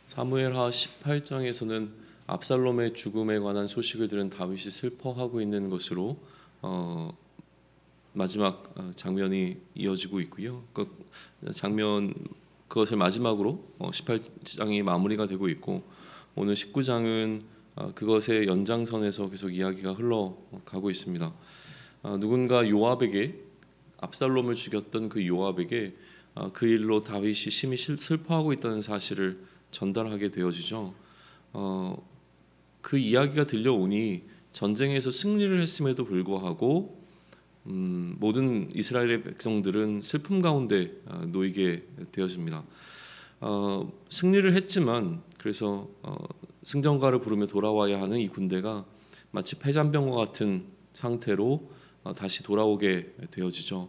사무엘하 18장에서는 압살롬의 죽음에 관한 소식을 들은 다윗이 슬퍼하고 있는 것으로 마지막 장면이 이어지고 있고요. 그것을 마지막으로 18장이 마무리가 되고 있고, 오늘 19장은 그것의 연장선에서 계속 이야기가 흘러가고 있습니다. 누군가 요압에게, 압살롬을 죽였던 그 요압에게 그 일로 다윗이 심히 슬퍼하고 있다는 사실을 전달하게 되어지죠. 그 이야기가 들려오니 전쟁에서 승리를 했음에도 불구하고 모든 이스라엘의 백성들은 슬픔 가운데 놓이게 되어집니다. 승리를 했지만 그래서 승전가를 부르며 돌아와야 하는 이 군대가 마치 패잔병과 같은 상태로 다시 돌아오게 되어지죠.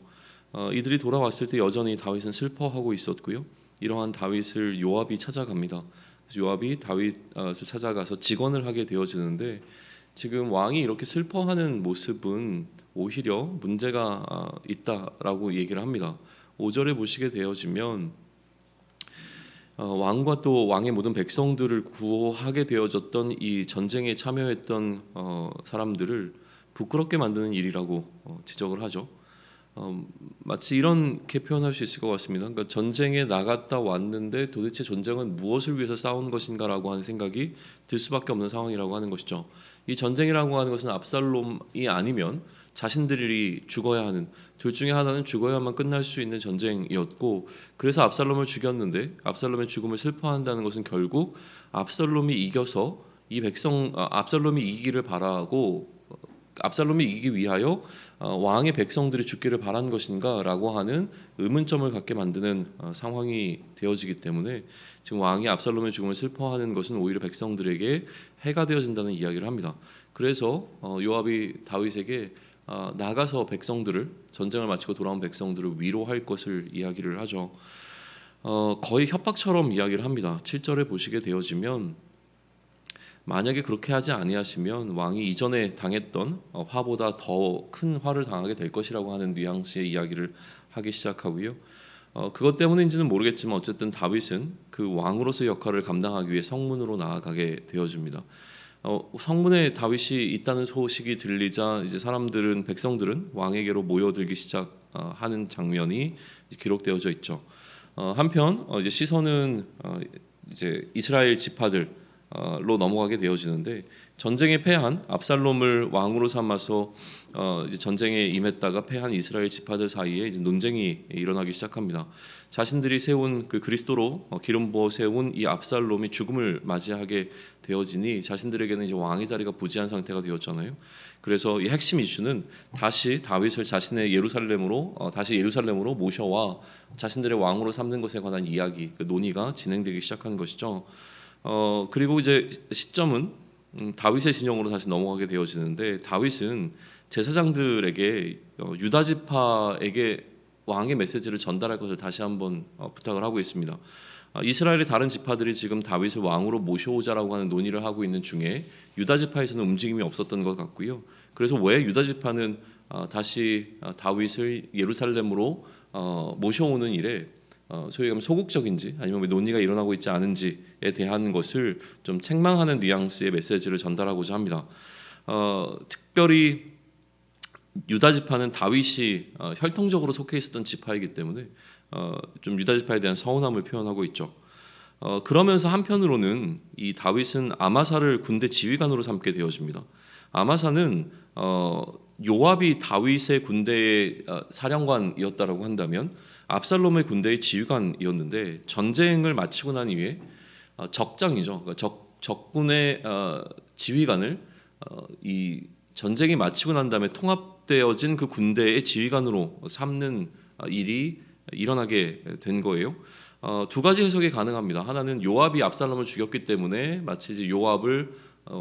이들이 돌아왔을 때 여전히 다윗은 슬퍼하고 있었고요. 이러한 다윗을 요압이 찾아갑니다. 그래서 요압이 다윗을 찾아가서 직언을 하게 되어지는데, 지금 왕이 이렇게 슬퍼하는 모습은 오히려 문제가 있다라고 얘기를 합니다. 5절에 보시게 되어지면 왕과 또 왕의 모든 백성들을 구호하게 되어졌던 이 전쟁에 참여했던 사람들을 부끄럽게 만드는 일이라고 지적을 하죠. 마치 이렇게 표현할 수 있을 것 같습니다. 그러니까 전쟁에 나갔다 왔는데 도대체 전쟁은 무엇을 위해서 싸운 것인가라고 하는 생각이 들 수밖에 없는 상황이라고 하는 것이죠. 이 전쟁이라고 하는 것은 압살롬이 아니면 자신들이 죽어야 하는, 둘 중에 하나는 죽어야만 끝날 수 있는 전쟁이었고, 그래서 압살롬을 죽였는데 압살롬의 죽음을 슬퍼한다는 것은 결국 압살롬이 이겨서 압살롬이 이기기를 바라고, 압살롬이 이기기 위하여 왕의 백성들이 죽기를 바란 것인가라고 하는 의문점을 갖게 만드는 상황이 되어지기 때문에, 지금 왕이 압살롬의 죽음을 슬퍼하는 것은 오히려 백성들에게 해가 되어진다는 이야기를 합니다. 그래서 요압이 다윗에게 나가서 전쟁을 마치고 돌아온 백성들을 위로할 것을 이야기를 하죠. 거의 협박처럼 이야기를 합니다. 7절에 보시게 되어지면, 만약에 그렇게 하지 아니하시면 왕이 이전에 당했던 화보다 더 큰 화를 당하게 될 것이라고 하는 뉘앙스의 이야기를 하기 시작하고요. 그것 때문인지는 모르겠지만 어쨌든 다윗은 그 왕으로서의 역할을 감당하기 위해 성문으로 나아가게 되어집니다. 성문에 다윗이 있다는 소식이 들리자 이제 백성들은 왕에게로 모여들기 시작하는 장면이 기록되어져 있죠. 한편 이제 시선은 이제 이스라엘 지파들 로 넘어가게 되어지는데, 전쟁에 패한 압살롬을 왕으로 삼아서 이제 전쟁에 임했다가 패한 이스라엘 지파들 사이에 이제 논쟁이 일어나기 시작합니다. 자신들이 세운 그리스도로 기름 부어 세운 이 압살롬이 죽음을 맞이하게 되어지니 자신들에게는 이제 왕의 자리가 부재한 상태가 되었잖아요. 그래서 이 핵심 이슈는 다시 다윗을 다시 예루살렘으로 모셔와 자신들의 왕으로 삼는 것에 관한 이야기, 그 논의가 진행되기 시작한 것이죠. 그리고 이제 시점은 다윗의 진영으로 다시 넘어가게 되어지는데, 다윗은 제사장들에게 유다 지파에게 왕의 메시지를 전달할 것을 다시 한번 부탁을 하고 있습니다. 이스라엘의 다른 지파들이 지금 다윗을 왕으로 모셔오자라고 하는 논의를 하고 있는 중에 유다 지파에서는 움직임이 없었던 것 같고요. 그래서 왜 유다 지파는 다시 다윗을 예루살렘으로 모셔오는 일에 소위 말하면 소극적인지, 아니면 왜 논의가 일어나고 있지 않은지에 대한 것을 좀 책망하는 뉘앙스의 메시지를 전달하고자 합니다. 특별히 유다 지파는 다윗이 혈통적으로 속해 있었던 지파이기 때문에 좀 유다 지파에 대한 서운함을 표현하고 있죠. 그러면서 한편으로는 이 다윗은 아마사를 군대 지휘관으로 삼게 되어집니다. 아마사는 요압이 다윗의 군대의 사령관이었다라고 한다면 압살롬의 군대의 지휘관이었는데, 전쟁을 마치고 난 이후에 적장이죠. 그러니까 적군의 지휘관을 이 전쟁이 마치고 난 다음에 통합되어진 그 군대의 지휘관으로 삼는 일이 일어나게 된 거예요. 두 가지 해석이 가능합니다. 하나는 요압이 압살롬을 죽였기 때문에 마치 이제 요압을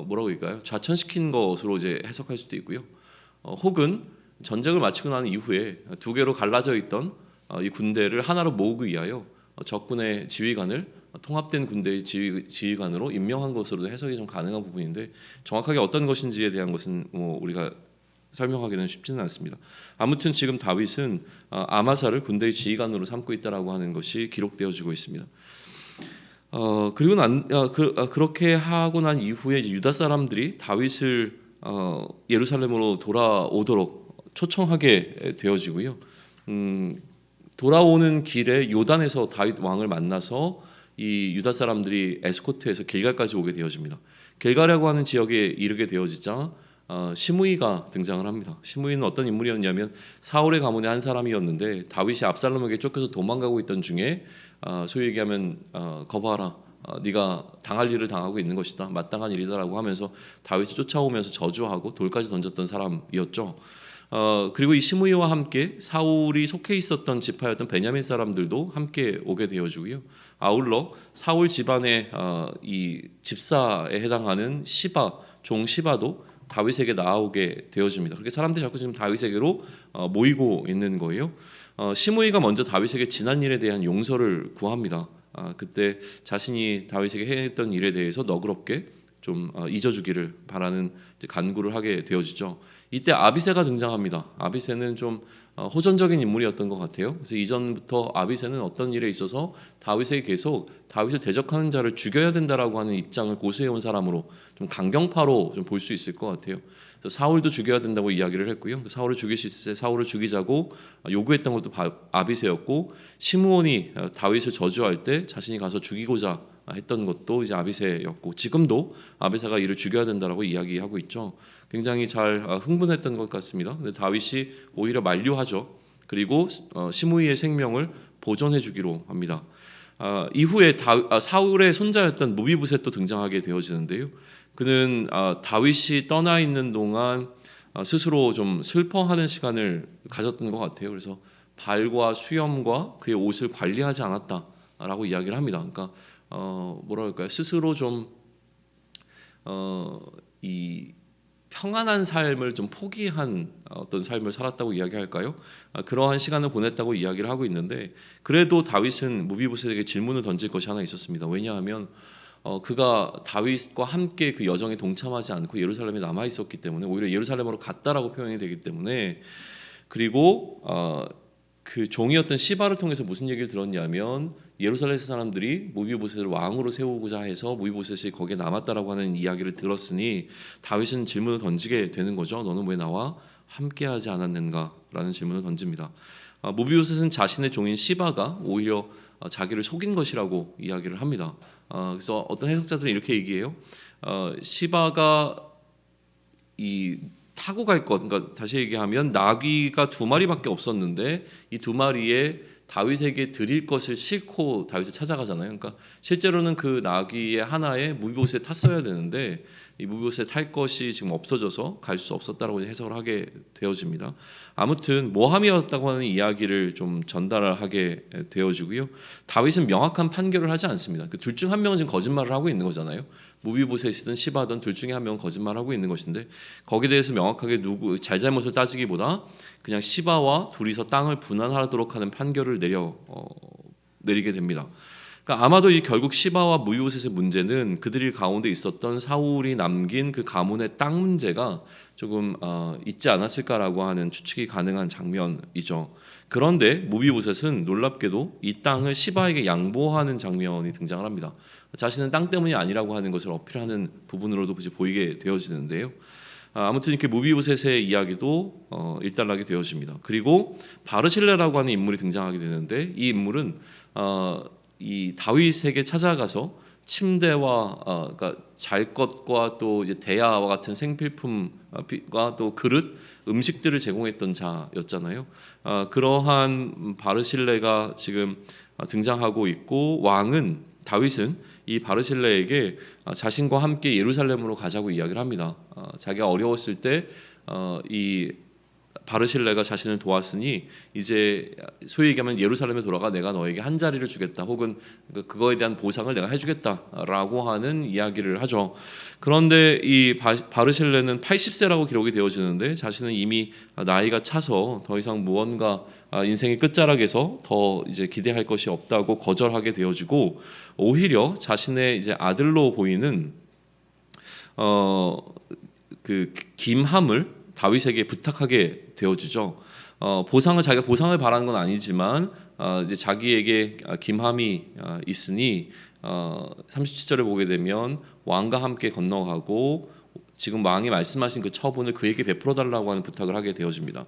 뭐라고 할까요? 좌천시킨 것으로 이제 해석할 수도 있고요. 혹은 전쟁을 마치고 난 이후에 두 개로 갈라져 있던 이 군대를 하나로 모으기 위하여 적군의 지휘관을 통합된 군대의 지휘관으로 임명한 것으로도 해석이 좀 가능한 부분인데, 정확하게 어떤 것인지에 대한 것은 우리가 설명하기는 쉽지는 않습니다. 아무튼 지금 다윗은 아마사를 군대의 지휘관으로 삼고 있다라고 하는 것이 기록되어지고 있습니다. 그리고 그렇게 하고 난 이후에 이제 유다 사람들이 다윗을 예루살렘으로 돌아오도록 초청하게 되어지고요. 돌아오는 길에 요단에서 다윗 왕을 만나서 이 유다 사람들이 에스코트에서 길갈까지 오게 되어집니다. 길갈이라고 하는 지역에 이르게 되어지자 시므이가 등장을 합니다. 시므이는 어떤 인물이었냐면 사울의 가문의 한 사람이었는데 다윗이 압살롬에게 쫓겨서 도망가고 있던 중에 소위 얘기하면 거봐라, 네가 당할 일을 당하고 있는 것이다, 마땅한 일이다라고 하면서 다윗을 쫓아오면서 저주하고 돌까지 던졌던 사람이었죠. 그리고 이 시므이와 함께 사울이 속해 있었던 지파였던 베냐민 사람들도 함께 오게 되어지고요. 아울러 사울 집안의 이 집사에 해당하는 시바, 종 시바도 다윗에게 나아오게 되어집니다. 그렇게 사람들이 자꾸 지금 다윗에게로 모이고 있는 거예요. 시므이가 먼저 다윗에게 지난 일에 대한 용서를 구합니다. 그때 자신이 다윗에게 해냈던 일에 대해서 너그럽게 좀 잊어주기를 바라는 간구를 하게 되어지죠. 이때 아비새가 등장합니다. 아비새는 좀 호전적인 인물이었던 것 같아요. 그래서 이전부터 아비새는 어떤 일에 있어서 다윗에게 계속 다윗을 대적하는 자를 죽여야 된다라고 하는 입장을 고수해온 사람으로 좀 강경파로 좀 볼 수 있을 것 같아요. 그래서 사울도 죽여야 된다고 이야기를 했고요. 사울을 죽일 수 있을 때 사울을 죽이자고 요구했던 것도 아비새였고, 시므온이 다윗을 저주할 때 자신이 가서 죽이고자 했던 것도 이제 아비새였고, 지금도 아비새가 이를 죽여야 된다라고 이야기하고 있죠. 굉장히 잘 흥분했던 것 같습니다. 근데 다윗이 오히려 만류하죠. 그리고 시므이의 생명을 보존해 주기로 합니다. 이후에 사울의 손자였던 무비보셋도 등장하게 되어지는데요. 그는 다윗이 떠나 있는 동안 스스로 좀 슬퍼하는 시간을 가졌던 것 같아요. 그래서 발과 수염과 그의 옷을 관리하지 않았다라고 이야기를 합니다. 그러니까 뭐라 할까요? 스스로 좀 이 평안한 삶을 좀 포기한 어떤 삶을 살았다고 이야기할까요? 그러한 시간을 보냈다고 이야기를 하고 있는데, 그래도 다윗은 무비보셋에게 질문을 던질 것이 하나 있었습니다. 왜냐하면 그가 다윗과 함께 그 여정에 동참하지 않고 예루살렘에 남아 있었기 때문에, 오히려 예루살렘으로 갔다라고 표현이 되기 때문에, 그리고 그 종이었던 시바를 통해서 무슨 얘기를 들었냐면 예루살렘 사람들이 무비보셋을 왕으로 세우고자 해서 무비보셋이 거기에 남았다라고 하는 이야기를 들었으니 다윗은 질문을 던지게 되는 거죠. 너는 왜 나와 함께하지 않았는가? 라는 질문을 던집니다. 무비보셋은 자신의 종인 시바가 오히려 자기를 속인 것이라고 이야기를 합니다. 그래서 어떤 해석자들은 이렇게 얘기해요. 시바가 이 타고 갈 것, 그러니까 다시 얘기하면 나귀가 2마리밖에 없었는데 이 2마리에 다윗에게 드릴 것을 싣고 다윗을 찾아가잖아요. 그러니까 실제로는 그 나귀의 하나에 무비보셋 탔어야 되는데 이 무비보셋 탈 것이 지금 없어져서 갈 수 없었다라고 해석을 하게 되어집니다. 아무튼 모함이었다고 하는 이야기를 좀 전달하게 되어지고요. 다윗은 명확한 판결을 하지 않습니다. 그 둘 중 한 명은 지금 거짓말을 하고 있는 거잖아요. 무비보셋이든 시바든 둘 중에 한 명은 거짓말하고 있는 것인데, 거기에 대해서 명확하게 누구 잘잘못을 따지기보다 그냥 시바와 둘이서 땅을 분할하도록 하는 판결을 내리게 됩니다. 그러니까 아마도 이 결국 시바와 무비보셋의 문제는 그들이 가운데 있었던 사울이 남긴 그 가문의 땅 문제가 조금 있지 않았을까라고 하는 추측이 가능한 장면이죠. 그런데 무비보셋은 놀랍게도 이 땅을 시바에게 양보하는 장면이 등장을 합니다. 자신은 땅 때문이 아니라고 하는 것을 어필하는 부분으로도 보이게 되어지는데요. 아무튼 이렇게 무비보셋의 이야기도 일단락이 되어집니다. 그리고 바르실레라고 하는 인물이 등장하게 되는데, 이 인물은 이 다윗에게 찾아가서 침대와 그러니까 잘 것과 또 이제 대야와 같은 생필품과 또 그릇, 음식들을 제공했던 자였잖아요. 그러한 바르실레가 지금 등장하고 있고, 다윗은 이 바르실레에게 자신과 함께 예루살렘으로 가자고 이야기를 합니다. 자기가 어려웠을 때 이 바르실레가 자신을 도왔으니 이제 소위 얘기하면 예루살렘에 돌아가 내가 너에게 한 자리를 주겠다, 혹은 그거에 대한 보상을 내가 해주겠다라고 하는 이야기를 하죠. 그런데 이 바르실레는 80세라고 기록이 되어지는데 자신은 이미 나이가 차서 더 이상 무언가 인생의 끝자락에서 더 이제 기대할 것이 없다고 거절하게 되어지고, 오히려 자신의 이제 아들로 보이는 그 김함을 다윗에게 부탁하게 되어지죠. 자기가 보상을 바라는 건 아니지만 이제 자기에게 김함이 있으니 37절에 보게 되면 왕과 함께 건너가고 지금 왕이 말씀하신 그 처분을 그에게 베풀어 달라고 하는 부탁을 하게 되어집니다.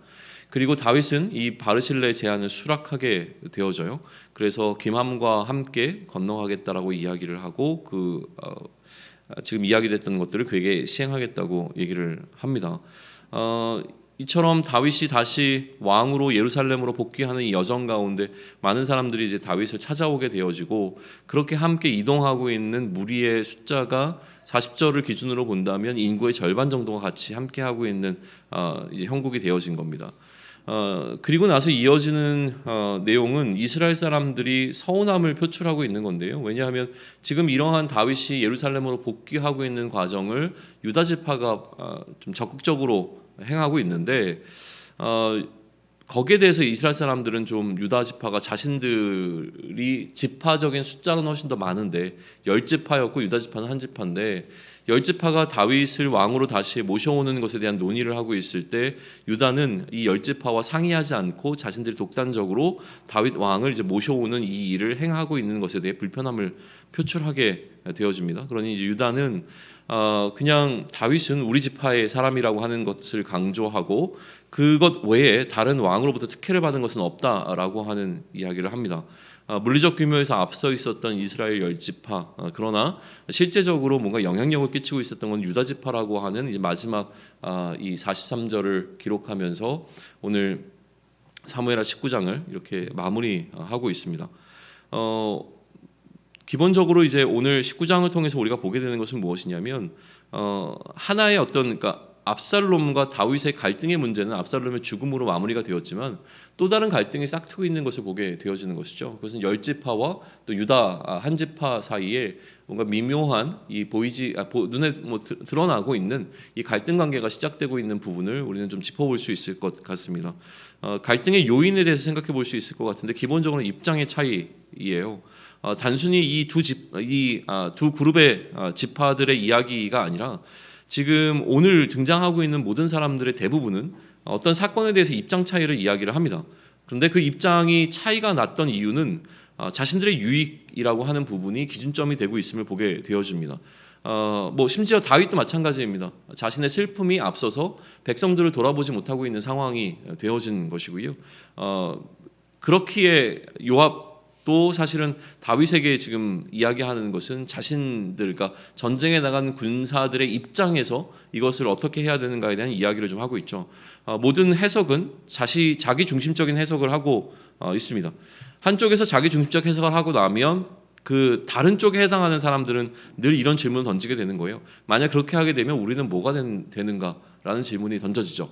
그리고 다윗은 이 바르실레의 제안을 수락하게 되어져요. 그래서 김함과 함께 건너가겠다라고 이야기를 하고 지금 이야기됐던 것들을 그에게 시행하겠다고 얘기를 합니다. 이처럼 다윗이 다시 왕으로 예루살렘으로 복귀하는 이 여정 가운데 많은 사람들이 이제 다윗을 찾아오게 되어지고 그렇게 함께 이동하고 있는 무리의 숫자가 40절을 기준으로 본다면 인구의 절반 정도가 같이 함께 하고 있는 이제 형국이 되어진 겁니다. 그리고 나서 이어지는 내용은 이스라엘 사람들이 서운함을 표출하고 있는 건데요. 왜냐하면 지금 이러한 다윗이 예루살렘으로 복귀하고 있는 과정을 유다 지파가 좀 적극적으로 행하고 있는데 거기에 대해서 이스라엘 사람들은 좀 유다 지파가 자신들이 지파적인 숫자는 훨씬 더 많은데 10지파였고 유다 지파는 한 지파인데 10지파가 다윗을 왕으로 다시 모셔오는 것에 대한 논의를 하고 있을 때 유다는 이 10지파와 상의하지 않고 자신들이 독단적으로 다윗 왕을 이제 모셔오는 이 일을 행하고 있는 것에 대해 불편함을 표출하게 되어집니다. 그러니 이제 유다는 그냥 다윗은 우리 지파의 사람이라고 하는 것을 강조하고 그것 외에 다른 왕으로부터 특혜를 받은 것은 없다라고 하는 이야기를 합니다. 물리적 규모에서 앞서 있었던 이스라엘 10지파 그러나 실제적으로 뭔가 영향력을 끼치고 있었던 건 유다 지파라고 하는 이제 마지막 이 43절을 기록하면서 오늘 사무엘하 19장을 이렇게 마무리하고 있습니다. 기본적으로 이제 오늘 19장을 통해서 우리가 보게 되는 것은 무엇이냐면 하나의 어떤 그러니까 압살롬과 다윗의 갈등의 문제는 압살롬의 죽음으로 마무리가 되었지만 또 다른 갈등이 싹트고 있는 것을 보게 되어지는 것이죠. 그것은 10지파와 또 유다 한 지파 사이에 뭔가 미묘한 이 눈에 드러나고 있는 이 갈등 관계가 시작되고 있는 부분을 우리는 좀 짚어볼 수 있을 것 같습니다. 갈등의 요인에 대해서 생각해 볼 수 있을 것 같은데 기본적으로 입장의 차이예요. 단순히 이 두 그룹의 지파들의 이야기가 아니라 지금 오늘 등장하고 있는 모든 사람들의 대부분은 어떤 사건에 대해서 입장 차이를 이야기를 합니다. 그런데 그 입장이 차이가 났던 이유는 자신들의 유익이라고 하는 부분이 기준점이 되고 있음을 보게 되어집니다. 심지어 다윗도 마찬가지입니다. 자신의 슬픔이 앞서서 백성들을 돌아보지 못하고 있는 상황이 되어진 것이고요. 그렇기에 요압도 사실은 다윗에게 지금 이야기하는 것은 자신들, 그러니까 전쟁에 나간 군사들의 입장에서 이것을 어떻게 해야 되는가에 대한 이야기를 좀 하고 있죠. 모든 해석은 자기 중심적인 해석을 하고 있습니다. 한쪽에서 자기 중심적 해석을 하고 나면 그 다른 쪽에 해당하는 사람들은 늘 이런 질문을 던지게 되는 거예요. 만약 그렇게 하게 되면 우리는 뭐가 되는가라는 질문이 던져지죠.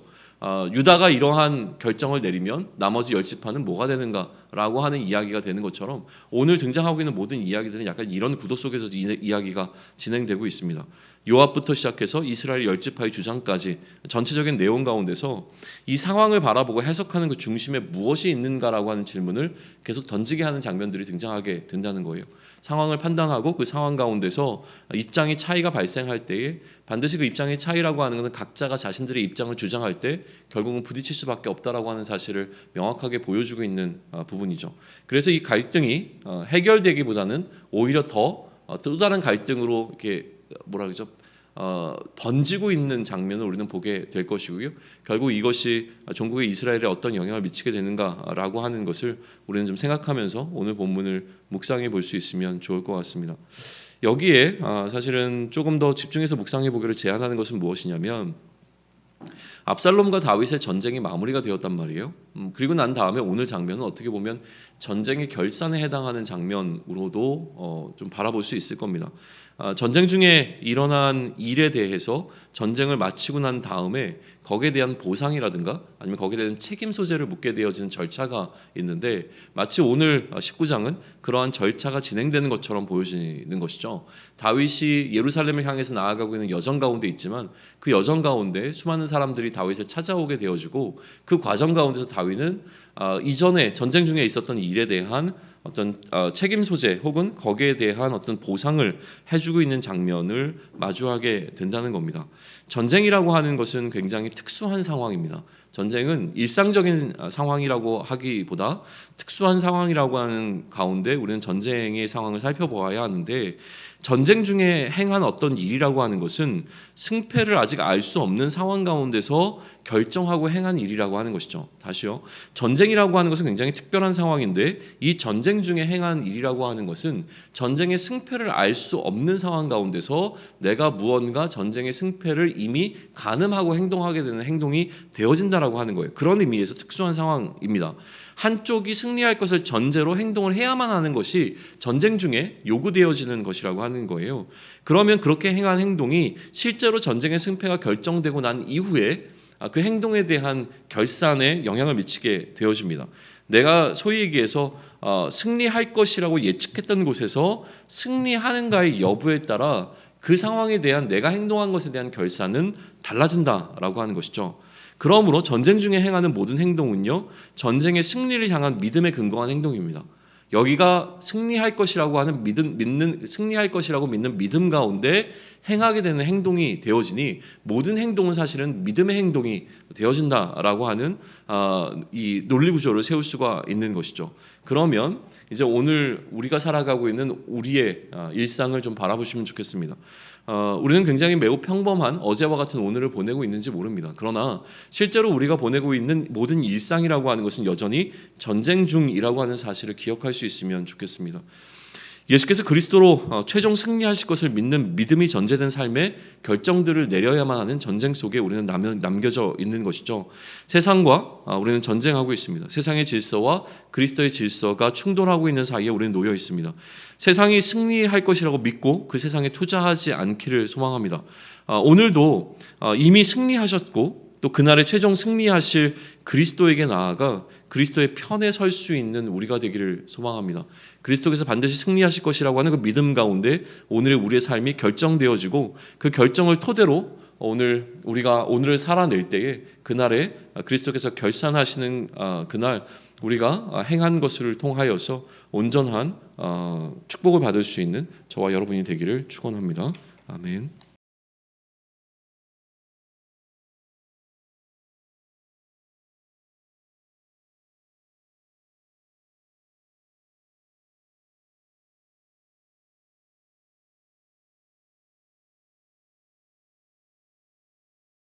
유다가 이러한 결정을 내리면 나머지 10지파는 뭐가 되는가라고 하는 이야기가 되는 것처럼 오늘 등장하고 있는 모든 이야기들은 약간 이런 구도 속에서 이야기가 진행되고 있습니다. 요압부터 시작해서 이스라엘 10지파의 주장까지 전체적인 내용 가운데서 이 상황을 바라보고 해석하는 그 중심에 무엇이 있는가라고 하는 질문을 계속 던지게 하는 장면들이 등장하게 된다는 거예요. 상황을 판단하고 그 상황 가운데서 입장의 차이가 발생할 때에 반드시 그 입장의 차이라고 하는 것은 각자가 자신들의 입장을 주장할 때 결국은 부딪힐 수밖에 없다라고 하는 사실을 명확하게 보여주고 있는 부분이죠. 그래서 이 갈등이 해결되기보다는 오히려 또 다른 갈등으로 이렇게 번지고 있는 장면을 우리는 보게 될 것이고요. 결국 이것이 종국의 이스라엘에 어떤 영향을 미치게 되는가라고 하는 것을 우리는 좀 생각하면서 오늘 본문을 묵상해 볼 수 있으면 좋을 것 같습니다. 여기에 사실은 조금 더 집중해서 묵상해 보기를 제안하는 것은 무엇이냐면 압살롬과 다윗의 전쟁이 마무리가 되었단 말이에요. 그리고 난 다음에 오늘 장면은 어떻게 보면 전쟁의 결산에 해당하는 장면으로도 좀 바라볼 수 있을 겁니다. 전쟁 중에 일어난 일에 대해서 전쟁을 마치고 난 다음에 거기에 대한 보상이라든가 아니면 거기에 대한 책임 소재를 묻게 되어지는 절차가 있는데 마치 오늘 19장은 그러한 절차가 진행되는 것처럼 보여지는 것이죠. 다윗이 예루살렘을 향해서 나아가고 있는 여정 가운데 있지만 그 여정 가운데 수많은 사람들이 다윗을 찾아오게 되어지고 그 과정 가운데서 다윗은 이전에 전쟁 중에 있었던 일에 대한 어떤 책임 소재 혹은 거기에 대한 어떤 보상을 해주고 있는 장면을 마주하게 된다는 겁니다. 전쟁이라고 하는 것은 굉장히 특수한 상황입니다. 전쟁은 일상적인 상황이라고 하기보다 특수한 상황이라고 하는 가운데 우리는 전쟁의 상황을 살펴보아야 하는데, 전쟁 중에 행한 어떤 일이라고 하는 것은 승패를 아직 알 수 없는 상황 가운데서 결정하고 행한 일이라고 하는 것이죠. 다시요. 전쟁이라고 하는 것은 굉장히 특별한 상황인데, 이 전쟁 중에 행한 일이라고 하는 것은 전쟁의 승패를 알 수 없는 상황 가운데서 내가 무언가 전쟁의 승패를 이미 가늠하고 행동하게 되는 행동이 되어진다라고 하는 거예요. 그런 의미에서 특수한 상황입니다. 한쪽이 승리할 것을 전제로 행동을 해야만 하는 것이 전쟁 중에 요구되어지는 것이라고 하는 거예요. 그러면 그렇게 행한 행동이 실제로 전쟁의 승패가 결정되고 난 이후에 그 행동에 대한 결산에 영향을 미치게 되어집니다. 내가 소위 얘기해서 승리할 것이라고 예측했던 곳에서 승리하는가의 여부에 따라 그 상황에 대한 내가 행동한 것에 대한 결산은 달라진다라고 하는 것이죠. 그러므로 전쟁 중에 행하는 모든 행동은요, 전쟁의 승리를 향한 믿음에 근거한 행동입니다. 여기가 승리할 것이라고 하는 승리할 것이라고 믿는 믿음 가운데 행하게 되는 행동이 되어지니, 모든 행동은 사실은 믿음의 행동이 되어진다라고 하는 이 논리 구조를 세울 수가 있는 것이죠. 그러면 이제 오늘 우리가 살아가고 있는 우리의 일상을 좀 바라보시면 좋겠습니다. 우리는 굉장히 매우 평범한 어제와 같은 오늘을 보내고 있는지 모릅니다. 그러나 실제로 우리가 보내고 있는 모든 일상이라고 하는 것은 여전히 전쟁 중이라고 하는 사실을 기억할 수 있으면 좋겠습니다. 예수께서 그리스도로 최종 승리하실 것을 믿는 믿음이 전제된 삶의 결정들을 내려야만 하는 전쟁 속에 우리는 남겨져 있는 것이죠. 세상과 우리는 전쟁하고 있습니다. 세상의 질서와 그리스도의 질서가 충돌하고 있는 사이에 우리는 놓여 있습니다. 세상이 승리할 것이라고 믿고 그 세상에 투자하지 않기를 소망합니다. 오늘도 이미 승리하셨고 또 그날의 최종 승리하실 그리스도에게 나아가 그리스도의 편에 설 수 있는 우리가 되기를 소망합니다. 그리스도께서 반드시 승리하실 것이라고 하는 그 믿음 가운데 우리의 삶이 결정되어지고, 그 결정을 토대로 우리가 오늘을 살아낼 때에 그날에 그리스도께서 결산하시는 그날 우리가 행한 것을 통하여서 온전한 축복을 받을 수 있는 저와 여러분이 되기를 축원합니다. 아멘.